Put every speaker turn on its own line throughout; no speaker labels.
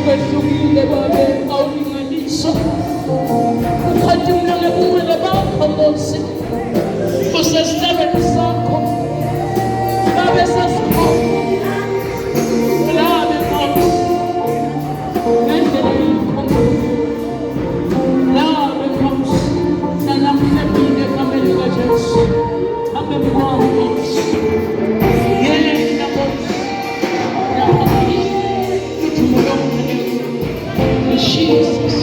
Behlukile babe awulinganiso ukhathi mina ngebuwele bakho Nkosi usesibeni sakho babe sesikhona labe Nkosi ngendlela yakho labe Nkosi nanamhla phinde egameni likaJesu hambe mkwami Nkosi yena Nkosi Jesus.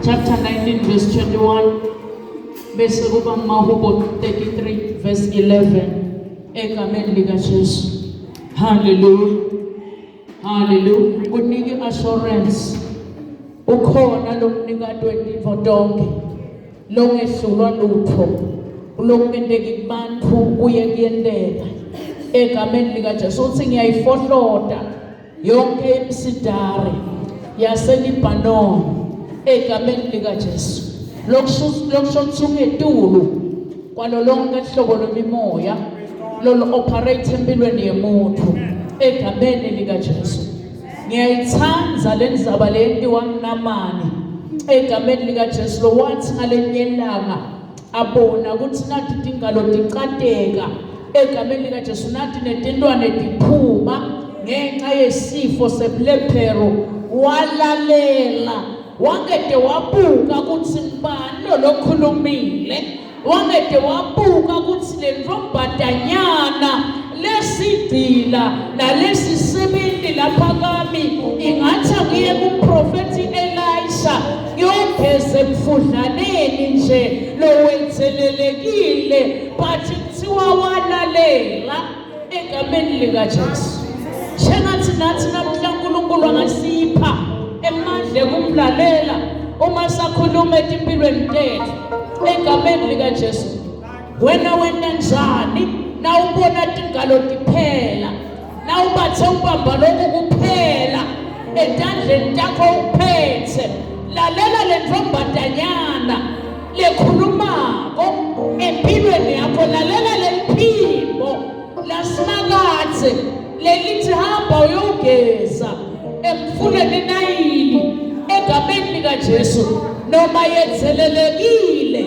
Chapter 19 verse 21 bese kuba Mahubo 33 verse 11 egameni lika Jesu. Hallelujah, hallelujah. Kunike assurance ukhona lomnikati wetintfo tonke longehlulwa lutho lokungenteki kubantu kuye kuyenteka egameni lika Jesu. Uthi ngiyayifohloda yonke imisidari yaseLibanon egameni lika Jesu. Lokusho ungetulu kwalo lonke hlobo lwemimoya lolo operate empilweni yemuntu egameni lika Jesu. Ngiyayithanda lendaba lentiwa kuNamani egameni lika Jesu, lo wathi ngalenyelanga abona ukuthi nathi tingalo ticateka egameni lika Jesu, nathi netintwane tiphuma ngenxa yesifo sephlepero. Walalela wangede wabuka ukuthi ngibani lokhulumile, wangede wabuka ukuthi le ntombadanyana lesidila nalesisibindi lapha kami ingathi ngiye kuprofeti Elisha ngiyogeze emfudlaneni nje lowethelelekile, but kuthiwa walalela egameni lika Jesu. Sengathi nathi namhla uNkulunkulu angasipha emandla kumlalela uma sakhuluma empilweni tethu egameni lika Jesu. Wena njani na ubona tingalo tiphela, na ubathe ubamba lokhu kuphela etandleni takho uphethe, lalela le ntombadanyana lekhulumako empilweni yakho, lalela lemphimbo lasinakathe lelithi hamba uyogeza emfuleni Nayili egameni lika Jesu. Noma yethelelekile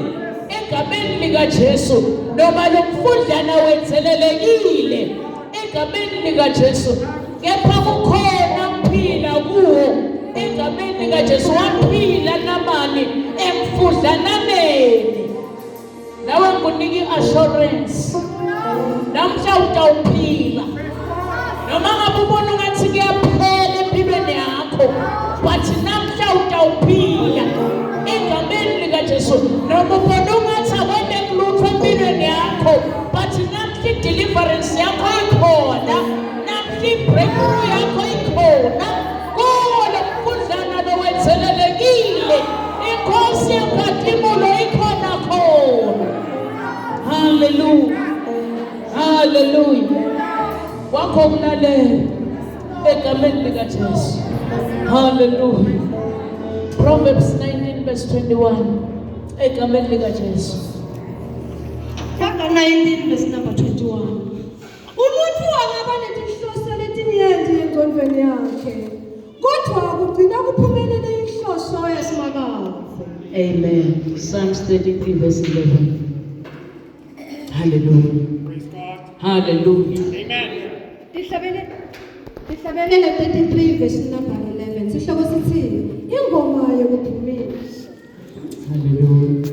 egameni lika Jesu, noma lomfudlana wethelelekile egameni lika Jesu, kepha kukhona mphila kuwo egameni lika Jesu. Waphila Namani emfudlananeni. Nawe nginike assurance namhla utawuphila. Noma ngabe ubona ungathi kuyaphela empilweni yakho, wathi namhla utawuphila egameni lika Jesu. Noma ubona ungathi akwenzeki lutho empilweni yakho, but namhla i-deliverance yakho ikhona, namhla i-breakthrough yakho ikhona. Kulo mfudlana lowethelelekile inkosi yenkathimulo ikhona khona. Hallelujah, hallelujah. Wakho kulalela egameni lika Jesu. Hallelujah. Proverbs 19 verse 21 egameni lika Jesu.
Chapter 19 verse number 21. Umuntu angaba nezinhloso letinyenti engqondweni yakhe, kodwa kugcina kuphumelele inhloso yasimakazi.
Amen. Psalms 33 verse 11. Hallelujah.
Praise God.
Hallelujah.
Amen.
Ihlabele 33 verse number 11. Sihloko sithi ingoma yokuphumisa.
Hallelujah.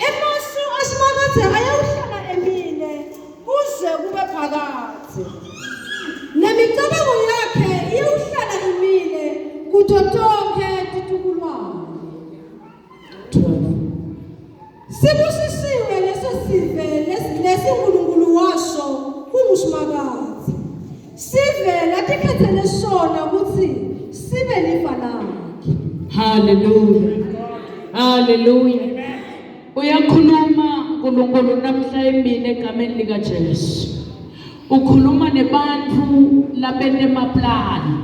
Emasu asimakazi ayawuhlala emile kuze kube phakathi. Nemicabango yakhe iyawuhlala emile kuto tonke titukulwane. Sibusisiwe leso sive lesinkulu usikhethele sona ukuthi sibe lifa lakhe.
Hallelujah. Hallelujah. Uyakhuluma uNkulunkulu namhla emini egameni lika Jesu. Ukhuluma nebantu labenemaplani.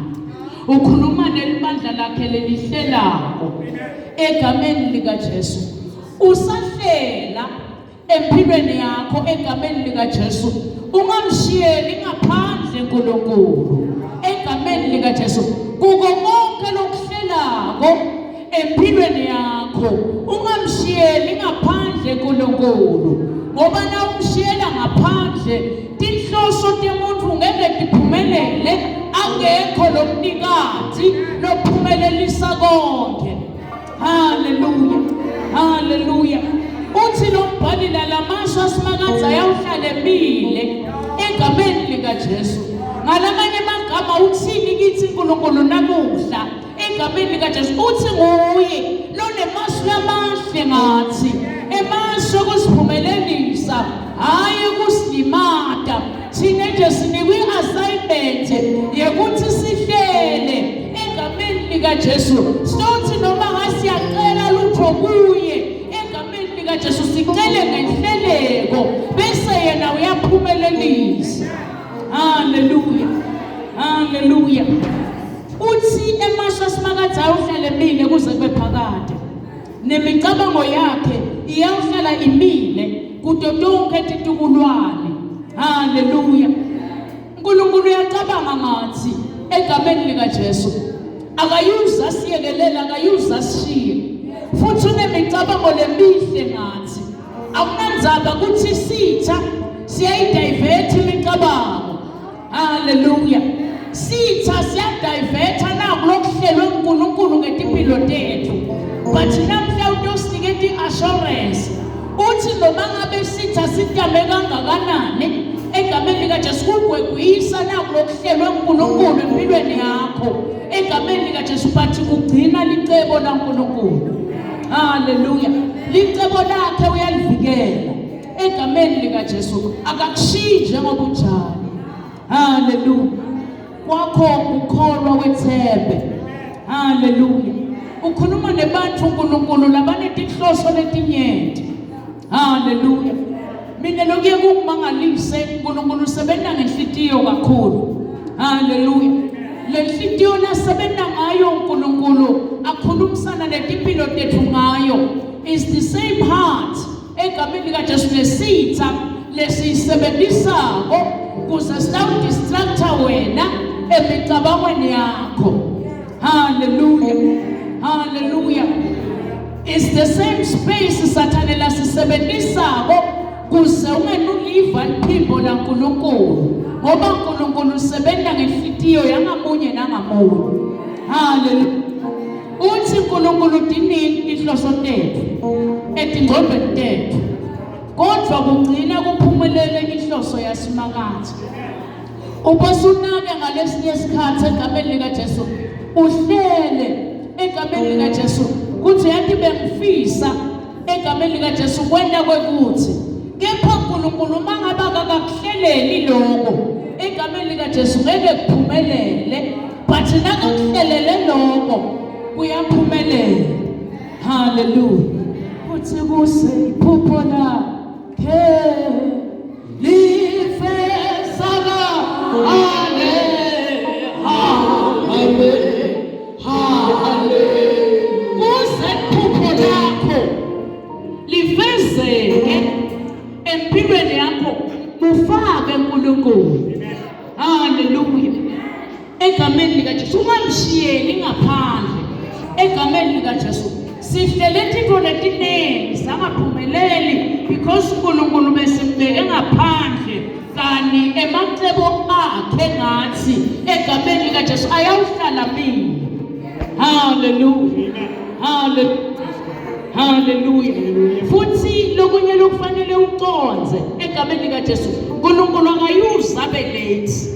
Ukhuluma nelibandla lakhe lelihlelako egameni lika Jesu. Usahlela empilweni yakho egameni lika Jesu. Ungamshiyeli ngaphandle uNkulunkulu egameni lika Jesu. Kuko konke lokuhlelako empilweni yakho ungamshiyeli ngaphandle uNkulunkulu. Ngoba na umshiyela ngaphandle tinhloso temuntu ngeke diphumelele angekho lomnikazi lophumelelisa konke. Hallelujah. Hallelujah. Uthi lo mbhali lamasho asimakadza ayawuhlala emile egameni lika Jesu. Ngalamanye amagama uthini kithi uNkulunkulu nakuhla egameni lika Jesu. Uthi nguye lonemasho lamahle ngathi emasho kusiphumelelisa hayi kusilimata. Thina nje sinikwe assignment yekuthi sihlele egameni lika Jesu. Sothi noma ngasiyacela lutho kuye egameni lika Jesu sicele ngenhleleko bese yena uyaphumelelisa. Hallelujah. Hallelujah. Uthi emasho asimakadza awuhlale emile kuze kube phakade. Nemicabango yakhe iyawuhlala imile kuto tonke titukulwane. Hallelujah. uNkulunkulu uyacabanga ngathi egameni lika Jesu. Akayuza siyekelela, akayuza sishiye. Futhi unemicabango lemihle ngathi. Akunandzaba ukuthi sitha siyayidivert imicabango. Hallelujah. Sitha siyadivert nakulokuhlelwe uNkulunkulu ngetimpilo tethu. But namhla utosinike iassurance uthi noma ngabe sitha sitame kangakanani egameni lika Jesu kugwegwisa nakulokuhlelwe uNkulunkulu empilweni yakho egameni lika Jesu. But kugcina licebo laNkulunkulu. Hallelujah. Licebo lakhe uyalivikela egameni lika Jesu. Akakushinje ngoba unjani. Hallelujah. Kwakho ukholwa wethembe. Hallelujah. Ukhuluma nebantu uNkulunkulu labanetinhloso letinyenti. Hallelujah. Mina lokuye kungimangalise uNkulunkulu usebenza ngenhlitiyo kakhulu. Hallelujah. Lenhlitiyo nasebenza ngayo uNkulunkulu akhulumisana netimpilo tethu ngayo is the same heart egameni lika Jesu lesitha lesisebenzisako kuze sitawudistracta wena emicabangweni yakho. Hallelujah. Hallelujah. It's the same space Satan lasisebenzisako kuze ungenuliva iphimbo laNkulunkulu. Ngoba uNkulunkulu usebenza ngenhlitiyo yangamunye nangamunye. Hallelujah. Uthi uNkulunkulu dinini inhloso tethu etingqondweni tethu. Kodwa kugcina kuphumelele inhloso yasimakade. Ubasunake ngalesinye isikhathi egameni lika Jesu. Uhlele egameni lika Jesu. Kuthi yathi bengifisa egameni lika Jesu kwenda kwekuthi kepha uNkulunkulu mangabe akakuhleleli lokho egameni lika Jesu ngeke kuphumelele. But nakakuhlelele lokho kuyaphumelela. Hallelujah. Kuthi kuse iphupho lakhe lifezeka. Empilweni yakho mufake uNkulunkulu. Hallelujah. Egameni lika Jesu ungamshiyeli ngaphandle egameni lika Jesu. Sihlele izinto letiningi sangaphumeleli because uNkulunkulu besimbeke ngaphandle kani emacebo akhe ngathi egameni lika Jesu ayawuhlala mina. Hallelujah. Hallelujah. Hallelujah. Futhi lokunye lokufanele uconze egameni lika Jesu. uNkulunkulu akayuza belate.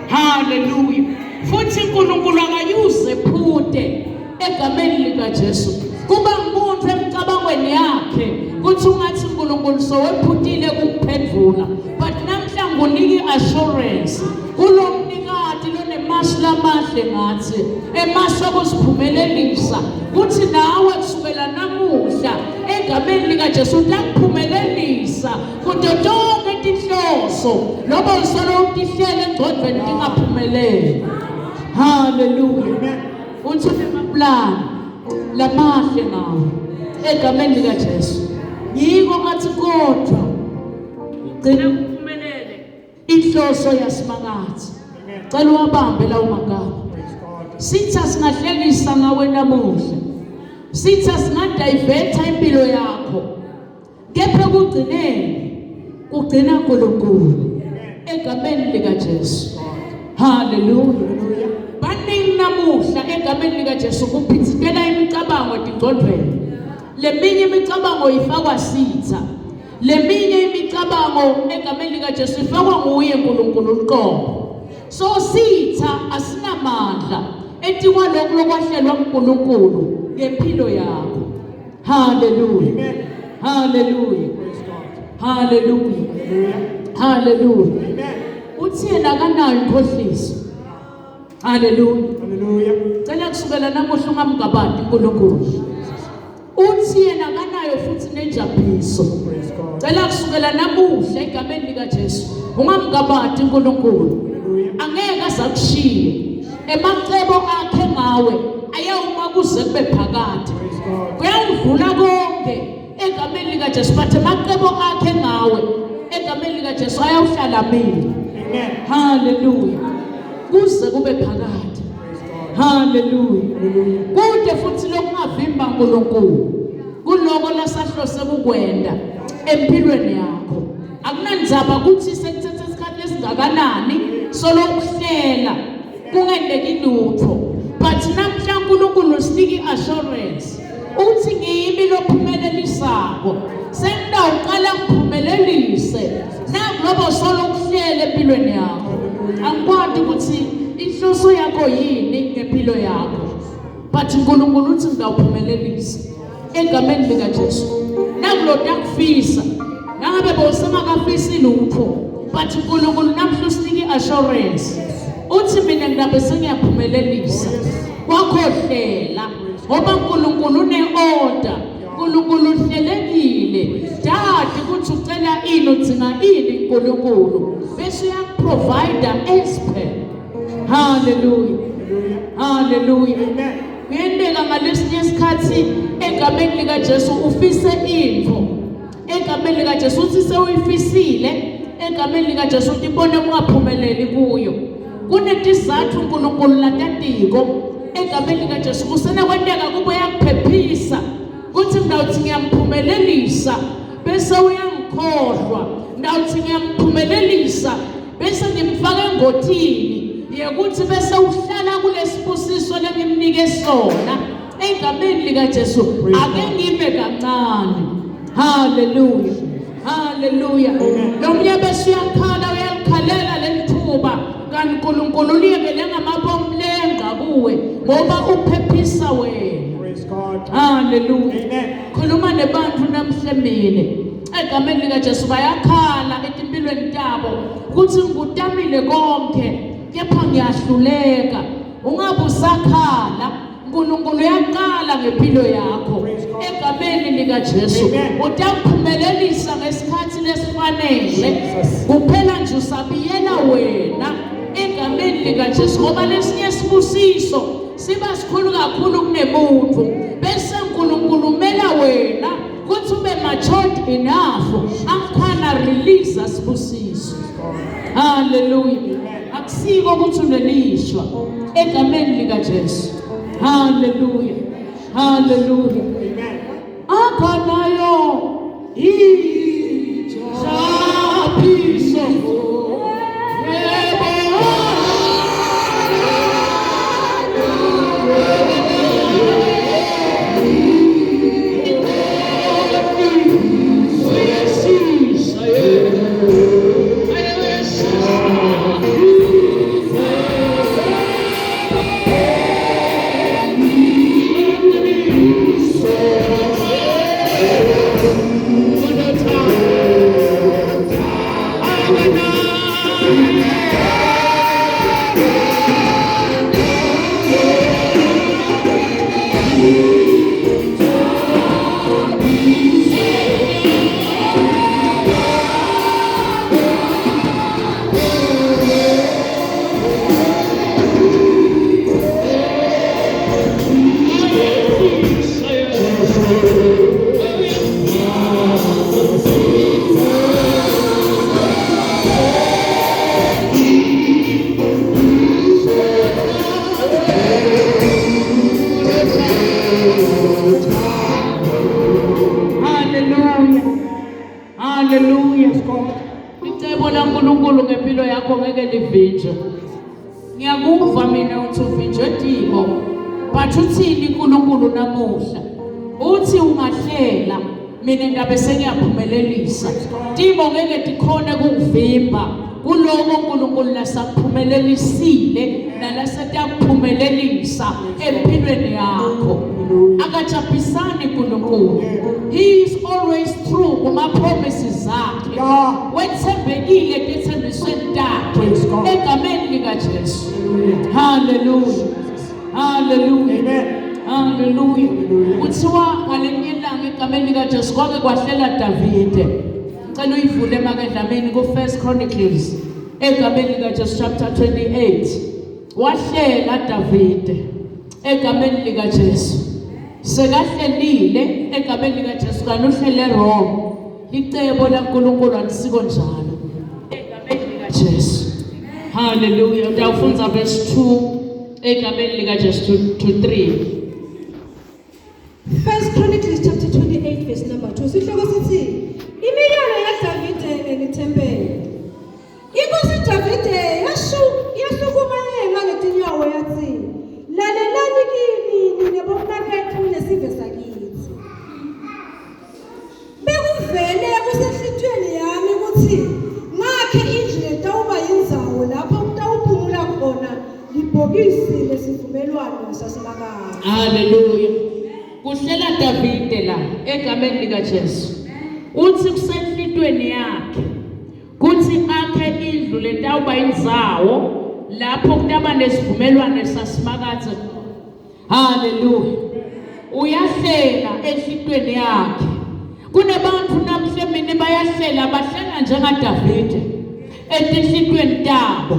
Hallelujah. Futhi uNkulunkulu akayuze phute egameni lika Jesu. Kuba umuntu emcabangweni yakhe kuthi ungathi uNkulunkulu sowephutile ukuphendula. But namhla nguniki assurance kulomnikati emasu lamahle ngathi emasu okuziphumelelisa kuthi nawe kusukela namuhla egameni likaJesu uyakuphumelelisa kude zonke inhloso loba usolo utihlele engcondweni ingaphumeleli. Hallelujah. Uthi unamaplan lamahle ngawe egameni likaJesu. Yiko athi kodwa gcina kuphumelele inhloso yasimakathi. Cela uwabambe lawo magama. Sithi singahlekisa ngawe namuhla. Sithi singadivert impilo yakho. Kepha kugcineni kugcina uNkulunkulu egameni likaJesu. Hallelujah. Baningi namuhla egameni likaJesu kuphithizela imicabango edingcondweni. Leminye imicabango ifakwa sitha. Leminye imicabango egameni likaJesu ifakwa nguye uNkulunkulu uqobo. So sitha asinamandla etikwa lokho lokwahlelwa uNkulunkulu ngempilo yakho. Hallelujah. Hallelujah. Hallelujah. Hallelujah. Uthi yena kanayo inkohliso. Hallelujah. Cela kusukela namuhla ungamgabadi uNkulunkulu. Uthi yena kanayo futhi nenjabuliso. Cela kusukela namuhla egameni likaJesu ungamgabadi uNkulunkulu. Angeke azakushiye. Emacebo akhe ngawe ayawuma kuze kube phakade. Kuyangivula konke egameni likaJesu but emacebo akhe ngawe egameni likaJesu ayawuhlala mina. Amen. Hallelujah. Kuze kube phakade. Hallelujah. Kude futhi lokungavimba uNkulunkulu. Kuloko lasahlose kukwenda empilweni yakho. Akunandzaba ukuthi sekuthethe isikhathi esingakanani solo ukuhlela kungendeki lutho. But namhla uNkulunkulu usinike assurance uthi ngiyimi lophumelelisako. Sengidawuqala ngiphumelelise. Nangoba solo ukuhlela empilweni yakho. Angikwadi ukuthi inhloso yakho yini ngempilo yakho. But uNkulunkulu uthi ngidawuphumelelisa egameni likaJesu. Nakuloda kufisa. Nangabe bosemangafisi lutho. But uNkulunkulu namhla usinike assurance. Uthi mina ngidabe sengiyaphumelelisa. Wakhohlela ngoba uNkulunkulu une-order. uNkulunkulu uhlelekile. Dadi kuthi ucela ini udzinga ini uNkulunkulu. Bese uyakuprovide expert. Hallelujah. Hallelujah. Kuyendeka ngalesinye isikhathi egameni likaJesu ufise info. Egameni likaJesu uthi sewuyifisile egameni likaJesu utibone kungaphumeleli kuyo. Kunesizathu uNkulunkulu latatiko egameni likaJesu kusena kwendeka kube yakuphephisa kuthi ngidawuthi ngiyamphumelelisa bese uyangikhohlwa. Ngidawuthi ngiyamphumelelisa bese ngimfaka engotini yekuthi bese uhlala kulesibusiso lengimnike sona egameni likaJesu. Ake ngibe kancane. Hallelujah. Hallelujah. Nomnye bese uyakhala uyalikhalela lenthuba kanti uNkulunkulu uliyekele ngamabomlenga kuwe ngoba uphephisa wena. Praise God. Hallelujah. Amen. Khuluma nebantu namhlemini egameni likaJesu bayakhala etimpilweni tabo kuthi ngutamile konke kepha ngiyahluleka. Ungabe usakhala uNkulunkulu uyaqala ngempilo yakho egameni likaJesu. Utaphumelelisa ngesikhathi lesifanele. Kuphela nje usabiyela wena egameni likaJesu ngoba lesinye isibusiso siba sikhulu kakhulu kunemuntu. Bese uNkulunkulu umela wena kuthi ube matured enough akhana release asibusiso. Hallelujah. Akusiko ukuthi unelishwa egameni likaJesu. Hallelujah. Hallelujah. Amen. Akhanayo ijapiso. impilo yakho ngeke livinje. Ngiyakuva mina uthi uvinjwe Timo, but uthini uNkulunkulu namuhla? Uthi ungahlela mina ngabe sengiyaphumelelisa. Timo ngeke dikhone ukuvimba kuloko uNkulunkulu lasakuphumelelisile nalasetakuphumelelisisa empilweni yakho. Akachapisani uNkulunkulu. He is always true kuma promises zakhe. Wethembekile dithembisweni takhe egameni lika Jesu. Hallelujah. Hallelujah. Amen. Hallelujah. Kuthiwa ngalenye ilanga egameni lika Jesu kwake kwahlela Davide. Ngicela uyivule emakadlameni ku 1 Chronicles egameni lika Jesu chapter 28. Wahlela Davide egameni lika Jesu. Sekahlelile egameni lika Jesu kanuhlele wrong. Icebo laNkulunkulu alisiko njalo egameni lika Jesu. Hallelujah. Utawufunza verse 2 egameni lika Jesu to 3.
1 Chronicles chapter 28 verse number 2. Sihloko sithi imiyalo yaDavide ngelithempeli. Inkosi Davide yasukuma ngetinyawo yathi, lalelani kimi nina bomnakethu nesive sakithi. Bekuvele kusehlithweni yami ukuthi ngakhe indlu letawuba yindzawo lapho kutawuphumula khona libhokisi lesivumelwano sasemakade.
Hallelujah. Kuhlela Davide la egameni lika Jesu. Uthi kusehlithweni yakhe kuthi akhe indlu letawuba indzawo lapho kutaba nesivumelwano sasimakade. Hallelujah. Uyahlela ehlithweni yakhe. Kunabantu namhla bayahlela bahlela njenga Davide ehlithweni tabo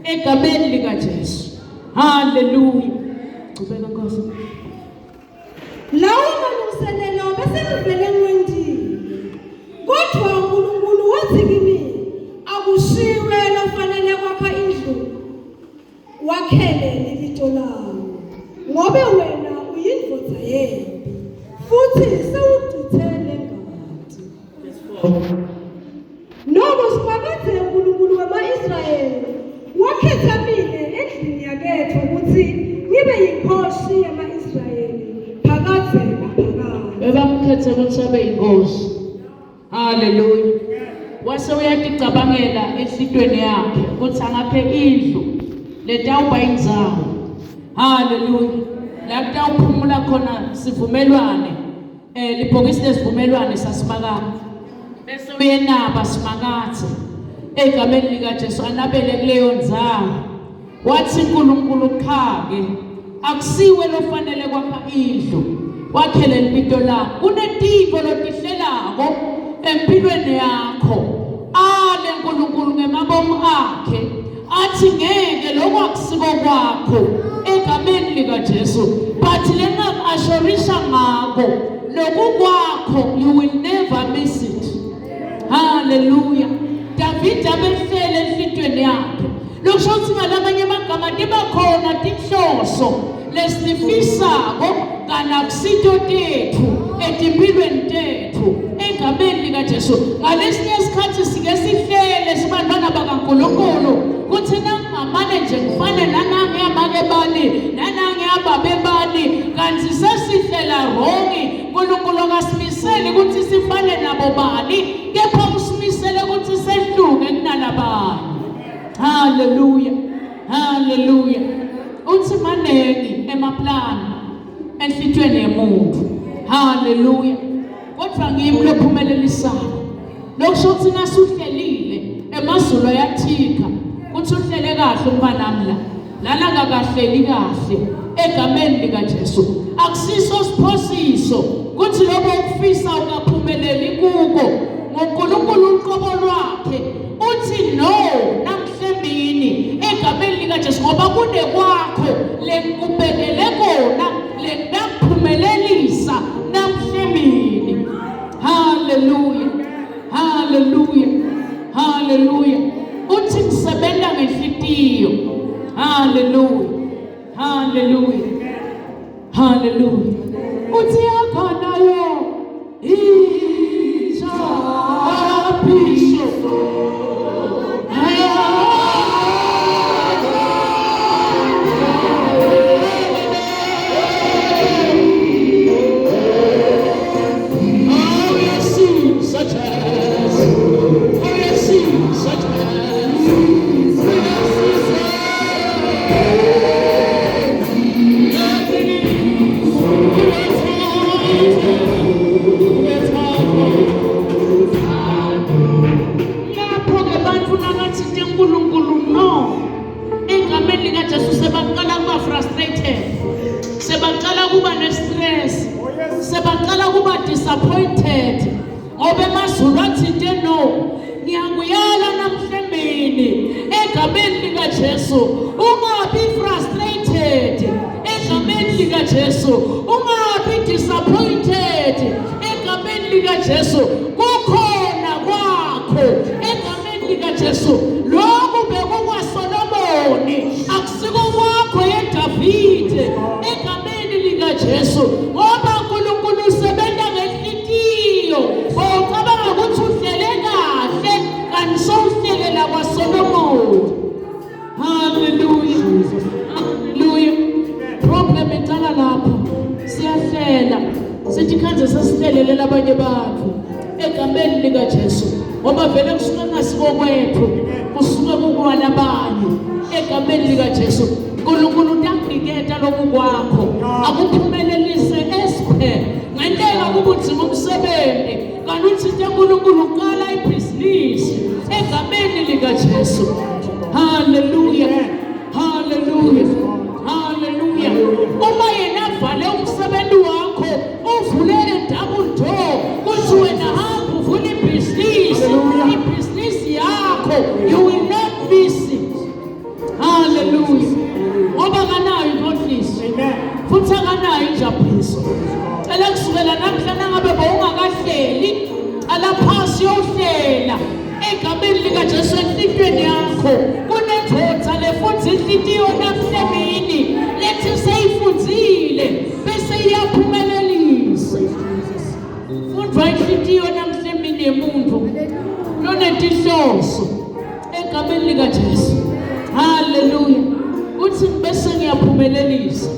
egameni lika Jesu. Hallelujah. Ubeka Nkosi.
Lawo malungiselelo bese kuvele ngwendile. Kodwa uNkulunkulu wathi kimi, akushiwe lofanele kwakha indlu wakhele lelito lawo. Ngobe wena uyindvodza yempi futhi sewuchithele ngadi. Noma simakade uNkulunkulu wama-Israyeli wakhetha mina endlini yakethu ukuthi ngibe yinkosi yama-Israyeli phakade naphakade.
Bebamkhethe ukuthi abe yinkosi. Hallelujah. Wase uyaticabangela ehlithweni yakhe ukuthi angakhe indlu letawuba indzawo. Hallelujah. La kutawuphumula khona sivumelwane libhokisi lesivumelwane sasimakade. Bese uyenaba simakade egameni lika Jesu anabele kuleyo ndzawo. Wathi uNkulunkulu khake akusiwe lofanele kwakha indlu wakhele lipito lakho. Kunetiko lotihlelako empilweni yakho. Ale uNkulunkulu ngemabomu akhe athi ngeke lokwakusiko kwakho egameni lika Jesu, but lengamashorisha ngako lokukwakho you will never miss it. Hallelujah. David abehlele ehlithweni yakhe. Lokusho ukuthi ngalamanye amagama tibakhona tinhloso lesifisako kana kusito tethu etimpilweni tethu egameni lika Jesu. Ngalesinye isikhathi sike sihlele sibantwana bakaNkulunkulu kuthi nangamane nje kufane nanange amake bani nanange ababe bani kanti sesihlela wrong. uNkulunkulu akasimiseli ukuthi sifane nabo bani, kepha usimisele ukuthi sehluke kunalabanye. Hallelujah. Hallelujah. Uthi manengi emaplani enhlithweni yemuntu. Hallelujah. Kodwa ngimi lophumelelisana. Lokusho ukuthi nasuhlelile emazulu ayathika. Kuthi uhlele kahle umbanami lana ngakahleli kahle egameni lika Jesu. Akusiso siphosiso kuthi lobo ukufisa ungaphumeleli kuko ngoNkulunkulu uqobo lwakhe. Uthi no namhlembini egameni lika Jesu ngoba kude kwakho lekubekele kona lekuphumelelisa namhlembini. Hallelujah. Hallelujah. Hallelujah. Uthi kusebenza ngenhlitiyo. Hallelujah. Hallelujah. Hallelujah. Uthi yakhona yo ishapisho. disappointed ngoba emazulu athinte no. Ngiyakuyala namhlanje egameni lika Jesu ungabi frustrated egameni lika Jesu ungabi disappointed egameni lika Jesu kukhona kwakho egameni lika Jesu lokhu bekukwa Solomoni akusiko kwakho eDavid egameni lika Jesu ngoba uNkulunkulu usebenza ngenhliziyo ocabanga ukuthi uhlele kahle kanti sowuhlelela kwaSolomoni. Hallelujah. Hallelujah. Problem iqala lapho. Siyahlela. Sithi khanze sesihlelele abanye abantu egameni lika Jesu. Ngoba vele kusuka ngasibokwethu, kusuka kukwala abanye egameni lika Jesu. uNkulunkulu uyakunikeza lokhu kwakho. Akuphumelelise esiphele. Ngendlela kubunzima umsebenzi. Kanti uthi uNkulunkulu uqala ibhizinisi egameni lika Jesu. Hallelujah. Hallelujah. Hallelujah. Uma yena vale umsebenzi wakho, uvule double door. Kuthi wena hamba uvule ibhizinisi yakho. You will not miss it. Hallelujah. Ngoba kanayo inkohliso. Futhi akanayo injabuliso. Cela kusukela namhlanje ngabe bowungakahleli, ala phasi yohlela egameni lika Jesu enhlitweni yakho. Kunedvodza lefuthi inhliziyo namhlanje lethi seyifunzile bese iyaphumelelisa. Fundwa inhliziyo namhlanje yemuntu nonenhloso egameni lika Jesu. Hallelujah. Uthi bese ngiyaphumelelisa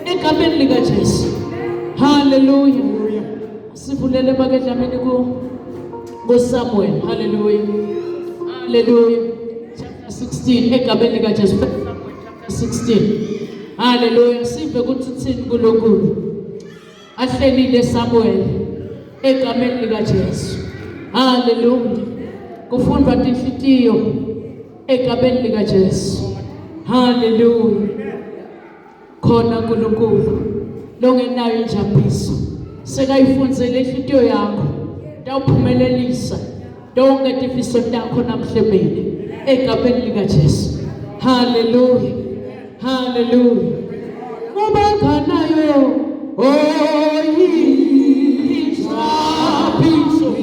egameni lika Jesu. Hallelujah. Sivulele bakedlamini ku Samuel. Hallelujah. Hallelujah. Chapter 16 egameni lika Jesu. 16. Hallelujah. Sive ukuthi uthini kulonkulu. Ahlelile Samuel egameni lika Jesu. Hallelujah. Kufundwa inhliziyo egameni lika Jesu. Hallelujah. Khona uNkulunkulu longenayo injabuliso sekayifunzele inhliziyo yakho tawuphumelelisa donke tifiso takho namhlanje egameni lika Jesu. Hallelujah. Hallelujah. Ngoba nganayo injabuliso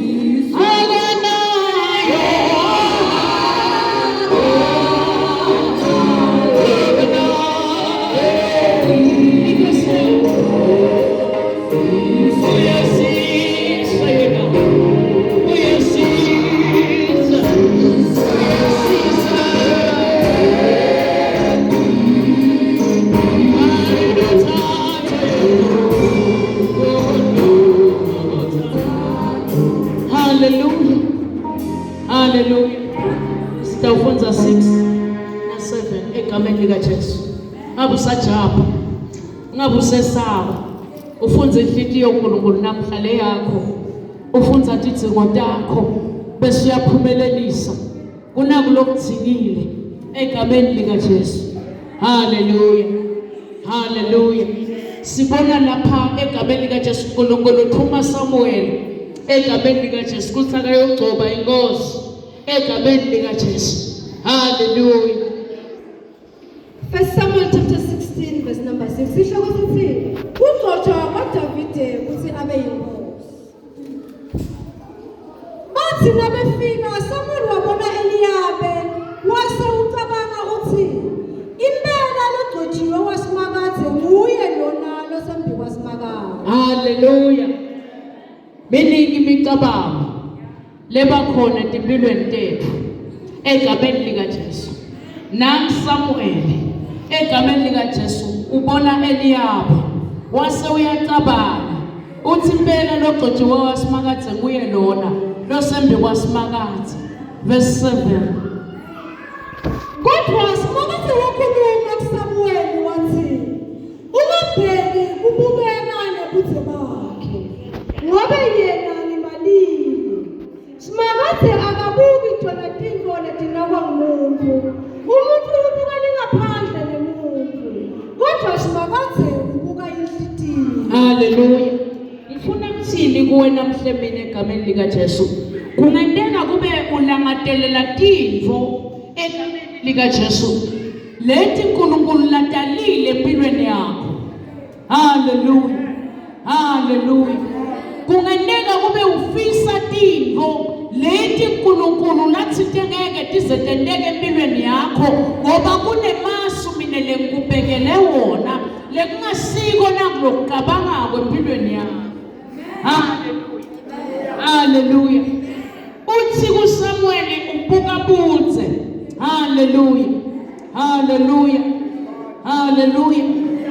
Hallelujah. Sitawufunza 6 na 7 egameni lika Jesu. Ngabe usajaba. Ngabe usesaba. Ufunza inhliziyo uNkulunkulu namhlanje yakho. Ufunza izidingo takho bese uyaphumelelisa. Kunakulokuthikile egameni lika Jesu. Hallelujah. Hallelujah. Sibona lapha egameni lika Jesu uNkulunkulu uthuma Samuel egameni lika Jesu kuthi akayogcoba inkosi egameni lika Jesu. Hallelujah.
1 Samuel chapter 16 verse number 6. Sihloko sithi ugcotshwa kwaDavide ukuthi abe yinkosi. Bathi nabefika Samuel wabona Eliyabe wase ucabanga uthi impela logcotshiwe wasimakaze nguye lona losembi kwasimakaze.
Hallelujah. Beningi imicabango lebakhona empilweni tethu egameni lika Jesu. Nangu Samuel egameni lika Jesu ubona Eliyabe wase uyacabanga uthi impela logcotshiwe wasimakaze kuye lona losembi kwasimakaze. Verse 7.
Kodwa simakaze wakhuluma kuSamuel wathi ungabheki kubukeka nebuthe bakhe ngoba yena ngimbalile. Simakaze akabuki thona tinto letinakwa ngumuntu. Umuntu ubuka lingaphandle nemuntu. Kodwa simakaze ubuka inhliziyo.
Hallelujah. Ngifuna ukuthini kuwe namhlemini egameni lika Jesu. Kungenteka kube ulangadelela tintfo egameni lika Jesu. Lethi uNkulunkulu latalile empilweni yakho. Hallelujah. Hallelujah. Kungenteka kube ufisa tintfo lethi uNkulunkulu lathi ngeke tizetendeke empilweni yakho ngoba kunemasu mina lengikubhekele wona lekungasiko nakulokugabanga kwempilweni yakho. Hallelujah. Hallelujah. Uthi kuSamuel ubuka budze. Hallelujah. Hallelujah. Hallelujah.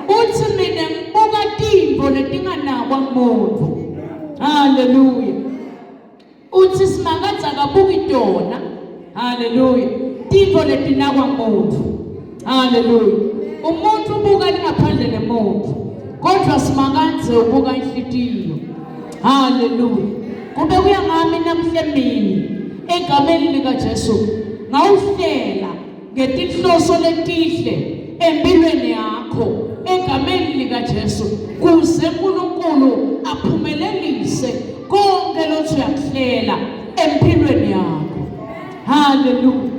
Uthi mina ngibuka tintfo letinganakwa umuntu. Hallelujah. Uthi simakadza akabuki tona. Hallelujah. Tintfo letinakwa umuntu. Hallelujah. Umuntu ubuka lingaphandle lemuntu. Kodwa simakadze ubuka inhlitiyo. Hallelujah. Kube kuya ngami namhlemini egameni lika Jesu ngawuhlela ngetinhloso letihle empilweni yakho egameni lika Jesu kuze uNkulunkulu aphumelelise konke lokho uyakuhlela empilweni yakho. Hallelujah.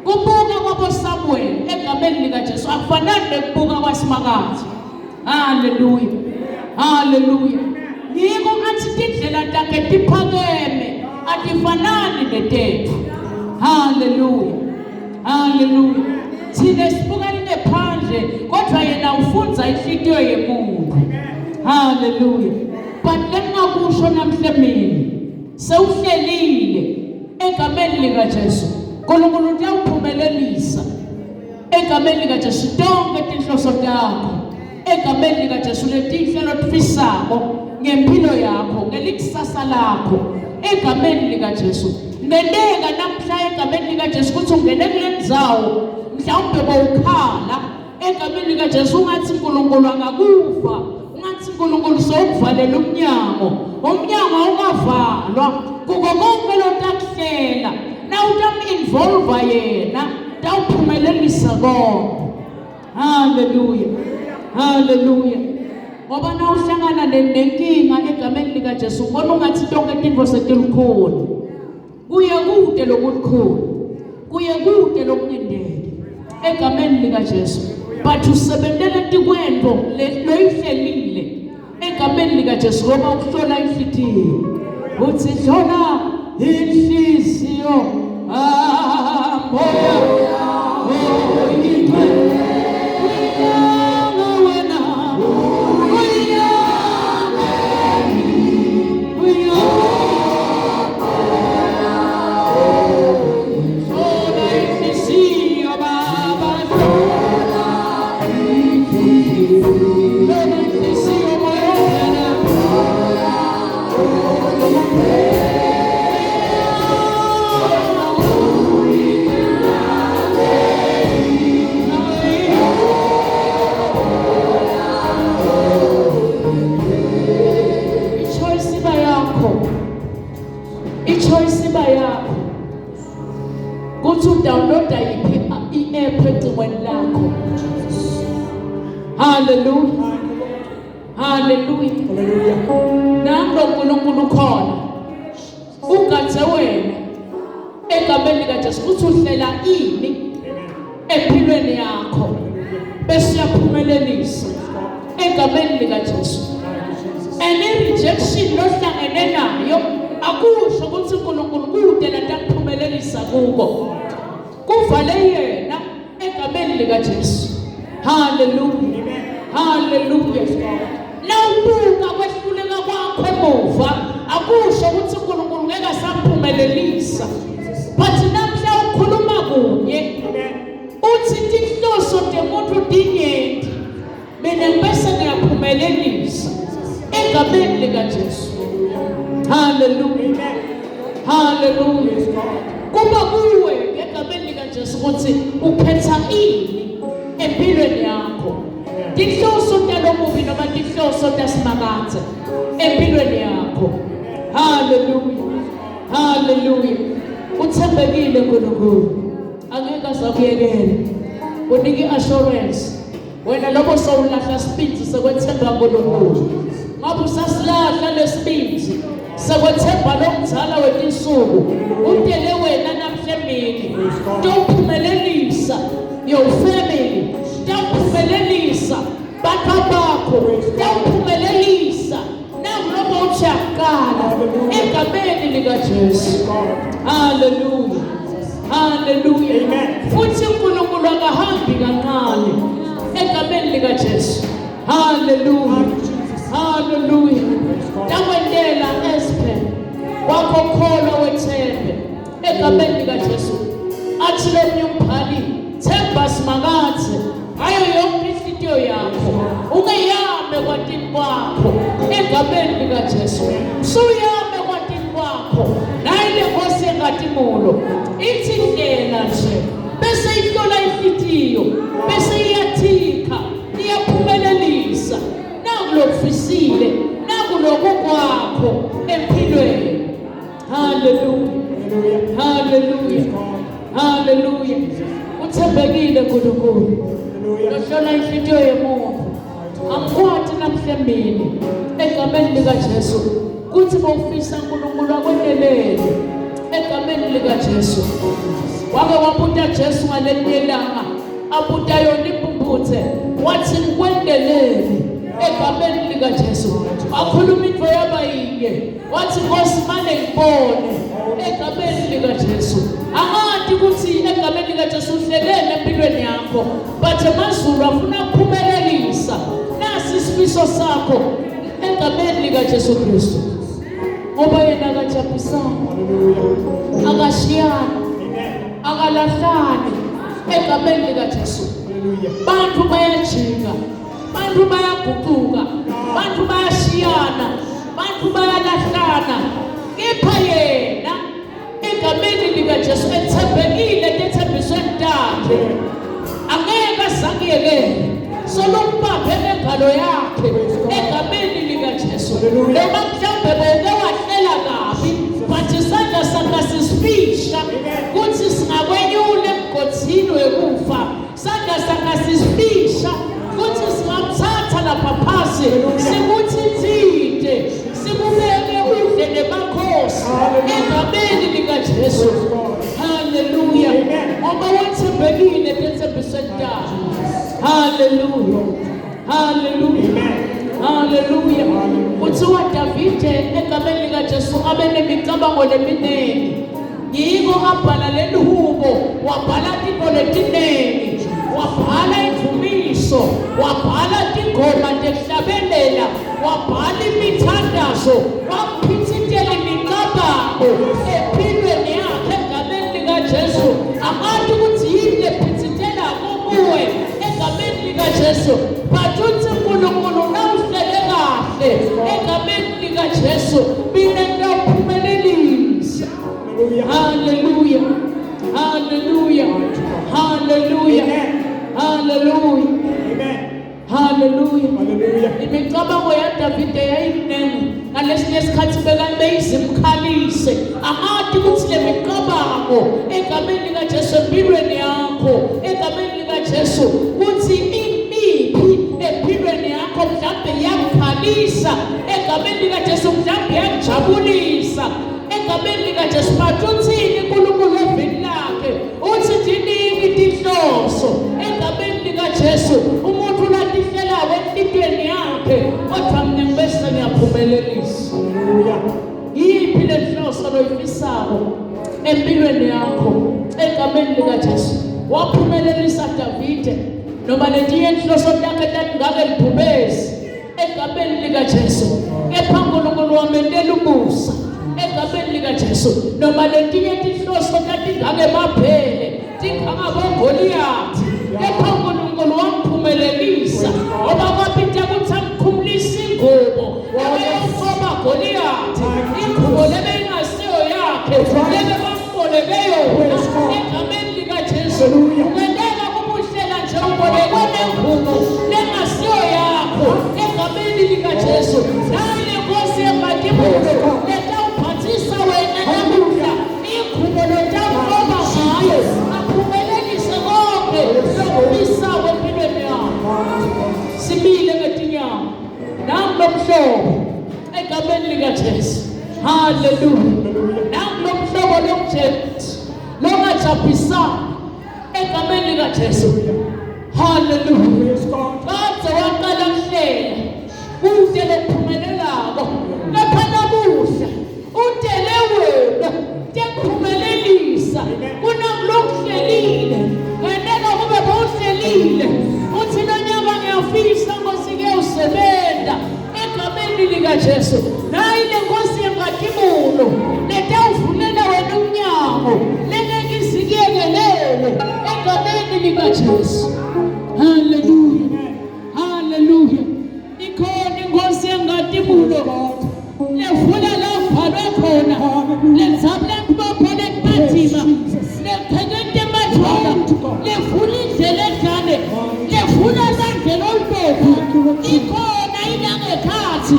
Kubuka kwabo Samuel egameni lika Jesu akufanani nekubuka kwaSimakadze. Hallelujah. Hallelujah. Yiko ngathi tindlela takhe tiphakeme atifanani netethu. Hallelujah. Hallelujah. Thina sibuka ngephandle kodwa yena ufunza inhlitiyo yemuntu. Hallelujah. But lengakusho namhlemini sewuhlelile egameni lika Jesu. uNkulunkulu uyawuphumelelisa egameni lika Jesu tonke tinhloso takho egameni lika Jesu letihlelo tfisako ngempilo yakho ngelikusasa lakho egameni lika Jesu. Ngendeka namhla egameni lika Jesu kuthi ungene kule ndzawo mhlawumbe bowukhala egameni lika Jesu ungathi uNkulunkulu angakufa, ungathi uNkulunkulu sowukuvalela umnyango awukavalwa kuko konke lotakuhlela na utam-involva yena tawuphumelelisa konke. Hallelujah. Hallelujah. Ngoba na uhlangana nenkinga egameni lika Jesu ubona ungathi tonke tintfo setilukhona. Kuye kude lokulikhona. Kuye kude lokunyendeke egameni lika Jesu. But usebentela tikwento loyihlelile egameni lika Jesu ngoba ukuhlola inhlitiyo. Uthi hlola inhliziyo moya downloada i-app ecingweni lakho. Hallelujah. Hallelujah. Nango uNkulunkulu khona ugathe wena egameni lika Jesu kuthi uhlela ini empilweni yakho bese uyaphumelelisa egameni lika Jesu. Any rejection lohlangene nayo akusho ukuthi uNkulunkulu kude latakuphumelelisa kuko. Kuvale yena egameni lika Jesu. Hallelujah. Hallelujah. Nawubuka kwehluleka kwakho emuva akusho ukuthi uNkulunkulu ngeke asaphumelelisa. But namhla ukhuluma kunye uthi tinhloso temuntu tinyenti mina bese ngiyaphumelelisa egameni lika Jesu. Hallelujah. Hallelujah. Kuba kuwe egameni lika Jesu ukuthi ukhetha ini empilweni yakho. Tinhloso talomubi noma tinhloso taSimakadze empilweni yakho. Hallelujah. Hallelujah. Uthembekile uNkulunkulu. Angeke azakuyekela. Unike assurance. Wena lobo sowulahla speed sekwethemba uNkulunkulu. ngabe usasilahla lesibindi sekwethemba lomzala wetinsuku utele wena namhle emini tophumelelisa your family tophumelelisa bakho bakho tophumelelisa nakulobo uchakala egameni lika Jesu. Hallelujah, hallelujah.
Amen.
Futhi uNkulunkulu akahambi kancane egameni lika Jesu. Hallelujah, hallelujah. Takwendela esiphe wakokholwa wethembe egameni lika Jesu. Athi lo umbhali themba simakathe ayo yonke inhliziyo yakho ungeyame kwatini kwakho egameni lika Jesu. Suyame kwatini kwakho nayi lenkosi engatimulo ithi ndlela nje bese ihlola inhliziyo bese iyathika iyaphumelelisa nakulokufisile nakulokukwakho empilweni. Hallelujah, hallelujah, hallelujah. Uthembekile uNkulunkululohlola inhliziyo yomuntu. Angikwati namhlembini egameni lika Jesu kuthi bawufisa uNkulunkulu akwenelele egameni lika Jesu. Wake wabuta Jesu ngalelelanga abuta yona impumputhe wathi ngikwendelele egameni lika Jesu. Akhuluma into yabayinye wathi Nkosi manje ngibone egameni lika Jesu. Angathi ukuthi egameni lika Jesu uhlelele empilweni yakho but amazulu afuna ukuphumelelisa nasi isifiso sakho egameni lika Jesu Kristu ngoba yena akajabusana akashiyana akalahlani egameni lika Jesu. Bantu bayajika, bantu bayaguquka, bantu bayashiyana, bantu bayalahlana, kepha yena egameni lika Jesu ethembekile tethembisweni takhe angeke asakuyekele solombaphe ngengalo yakhe egameni lika Jesu. Noma mhlawumbe beke wahlela kabi but isandla sakhe sisifisha kuthi singakwenyula emgodini wekufa. Sandla sakhe sisifisha kuthi singamthatha lapha phasi sikuthi thinte sikubeke udlele bakhosi egameni lika Jesu. Hallelujah. Ngoba wathembekile tethembisweni takhe. Hallelujah, hallelujah, hallelujah. Uthiwa Davide egameni lika Jesu abe nemicabango leminengi. Yiko abhala leluhubo wabhala tinto letinengi wabhala imvumiso wabhala tingoma tekuhlabelela wabhala imithandazo waphithitela imicabango empilweni yakhe egameni lika Jesu. Amathi ukuthi yini lephithitela kuwe egameni lika Jesu but uthi uNkulunkulu nawuhlele kahle egameni lika Jesu mina ngiyaphumelelisa. Hallelujah, hallelujah, hallelujah, hallelujah, hallelujah. Imicabango yaDavide yayinengi ngalesinye isikhathi bekayizimkhalise. Angathi ukuthi le micabango egameni lika Jesu empilweni yakho egameni lika Jesu kuthi imiphi empilweni yakho mhlawumbe yakukhalisa egameni lika Jesu mhlawumbe yakujabulisa egameni lika Jesu. But uthini uNkulunkulu evini lakhe uthi ndiningi tinhloso egameni lika Jesu. Umuntu ulatihlelayo empilweni yakhe kodwa mina ngibese ngiyaphumelelisa. Yiphi le nhloso loyifisako empilweni yakho egameni lika Jesu? Waphumelelisa Davide noma letinye inhloso takhe ngake liphubezi egameni lika Jesu. Kepha uNkulunkulu wamendela ubusa egameni lika Jesu. Noma letinye inhloso ngake maphele tingakabongoliyathi kepha uNkulunkulu wamphumelelisa ngoba kwaphinda kuthi amkhumulisa ingubo yabeyosoba Goliyathi. Ingubo lebe ingasiyo yakhe lebe bamboleke yona egameni lika Jesu. Ungenteka kubuhlela nje ubolekwe nengubo lengasiyo yakho egameni lika Jesu. Nayi lenkosi engatimulo letawuphathisa wena namuhla ingubo letawusoba ngayo aphumelelise konke lokubisawo empilweni yakho. Simile ngetinyawo nami lomhlobo likaJesu. Hallelujah. Nangulo mhlobo lomjethi longajabhisani egameni likaJesu. Hallelujah. Baze waqala kuhlela ude lophumelelako lapha namuhla udele wena tekuphumelelisa kunakulokuhlelile wena kube bawuhlelile uthi nonyaka ngiyafisa ngosike usebenza egameni likaJesu. Hayi le Nkosi yenkazimulo letawuvulela wena umnyango lengeke isikelelele egameni likaJesu. Hallelujah. Hallelujah. Ikhona Inkosi yenkazimulo levula lapha khona lezabula kubaphele kumathima leqhekete emathwala levula indlela edlane levula landlela olubomvu ikhona ilangekhathi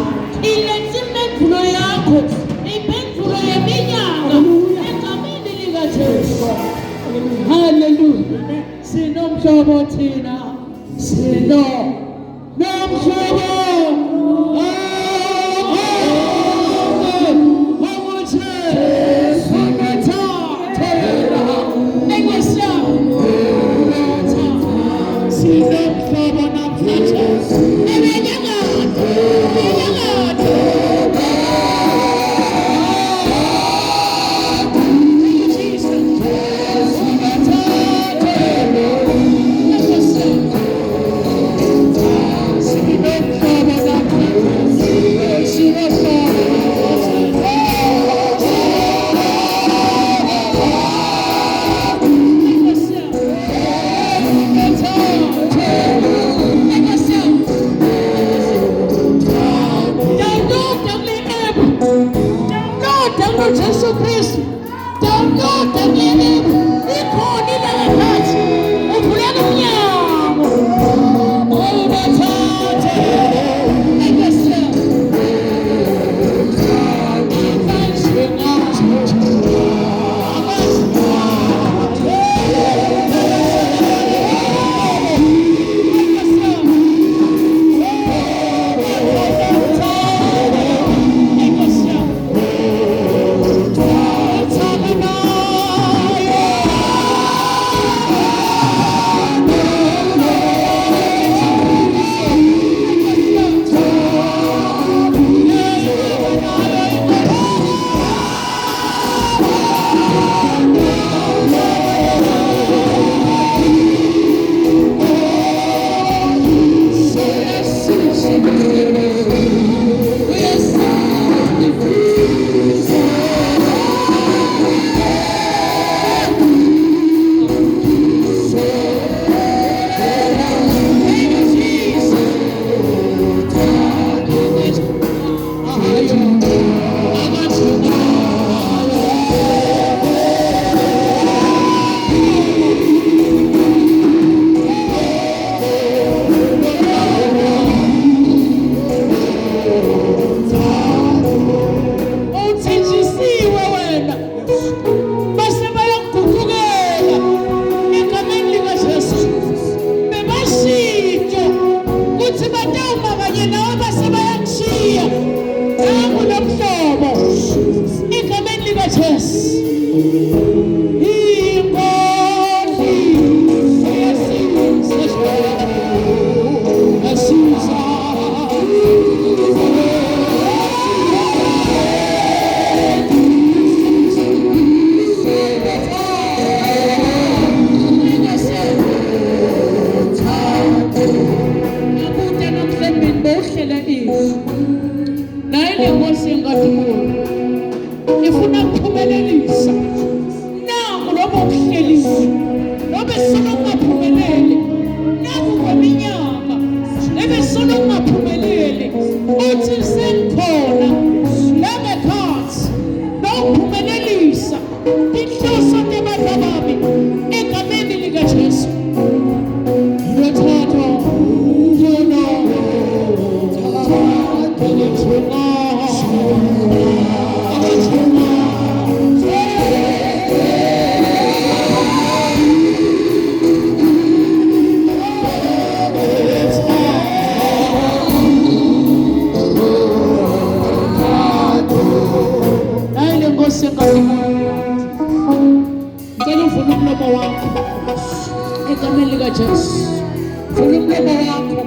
iletha impendulo yakho impendulo yeminyaka egameni likaJesu. Hallelujah. Sinomhlobo thina nomhlobo egameni likaJesu. Vula umlomo wakho.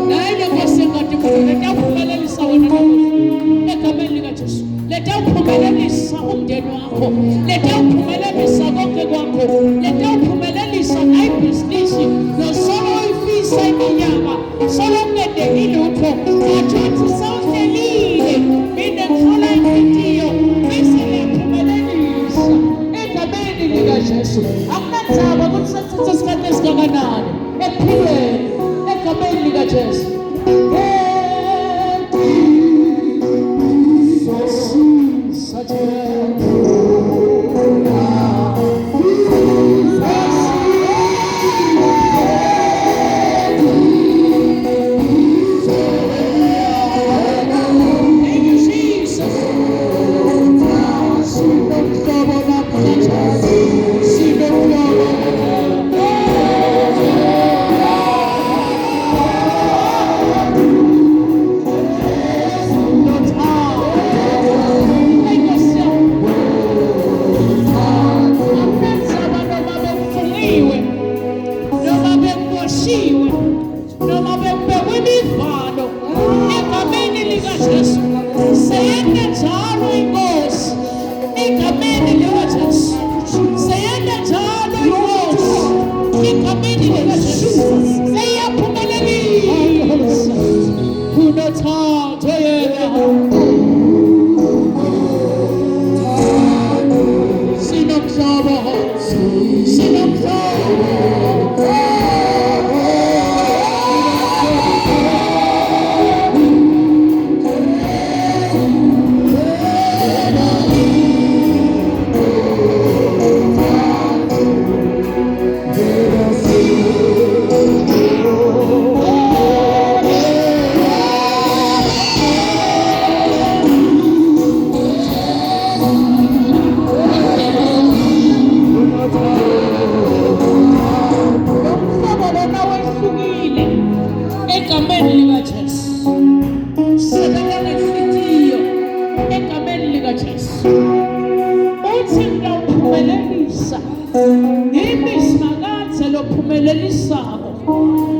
Naye le Nkosi engathi letha uphumelelisa wena nomusa egameni likaJesu. Letha uphumelelisa umndeni wakho. Letha uphumelelisa konke kwakho. Letha uphumelelisa ibhizinisi nosolo uyifisa iminyaka. Solo ungedekile utho. Athuthi sawuhlelile. Mina ngifuna imfitiyo. Bese ngiyaphumelelisa egameni likaJesu. Akunandzaba ukuthi sesithathe isikhathi esingakanani ekuphileni egameni likaJesu.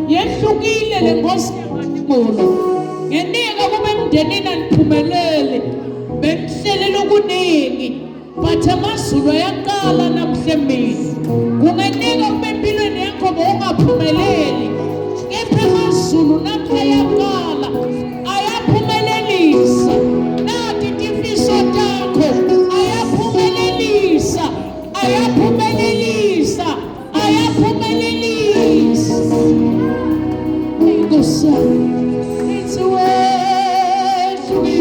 Yehlukile le Nkosi engathibona. Ngenika kube emndenini aniphumelele. Benihlelele okuningi. But amazulu ayaqala namhle mina. Kungenika kube empilweni yakho ungaphumeleli. Kepha amazulu namhle ayaqala. Ayaphumelelisa. Nathi tifiso takho. Ayaphumelelisa. Ayaphumelelisa. Ayaphumelelisa. Inkosi it's a way to be.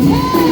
Take